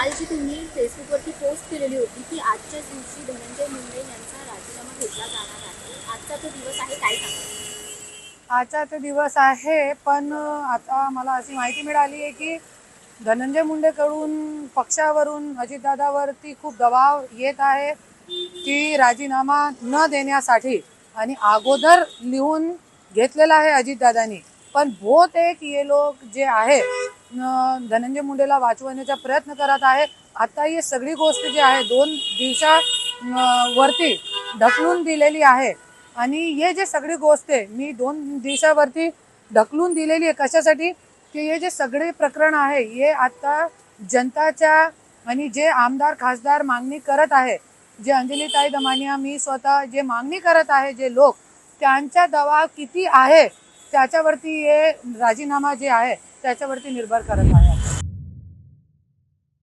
काल जी तुम्ही फेसबुकवरती पोस्ट केलेली होती की आजच्याच दिवशी धनंजय मुंडे यांचा राजीनामा घेतला जाणार आहे. आजचा तो दिवस आहे, काय सांगाल? आजचा तो दिवस आहे, पण आता मला अशी माहिती मिळाली आहे की धनंजय मुंडेकडून पक्षावरून अजितदादावरती खूप दबाव येत आहे की राजीनामा न देण्यासाठी, आणि अगोदर लिहून घेतलेला आहे अजितदादांनी. पण बहुतेक हे लोक जे आहे धनंजय मुंडेला वाचवण्याचा प्रयत्न करत आहे. आता ही सगळी गोष्ट जी आहे 2 दिवसा वरती ढकलून दिलेली आहे. आणि हे जे सगळी गोष्ट आहे मी 2 दिवसावरती ढकलून दिलेली आहे कशासाठी की हे जे सगळे प्रकरण आहे हे आता जनताच्या आणि जे आमदार खासदार मागणी करत आहे, जे अंजलीताई दमानिया मी स्वतः जे मागणी करत आहे, जे लोक त्यांचा दबाव किती आहे त्याच्यावरती हे राजीनामा जे आहे त्याच्यावरती निर्भर करत आहे.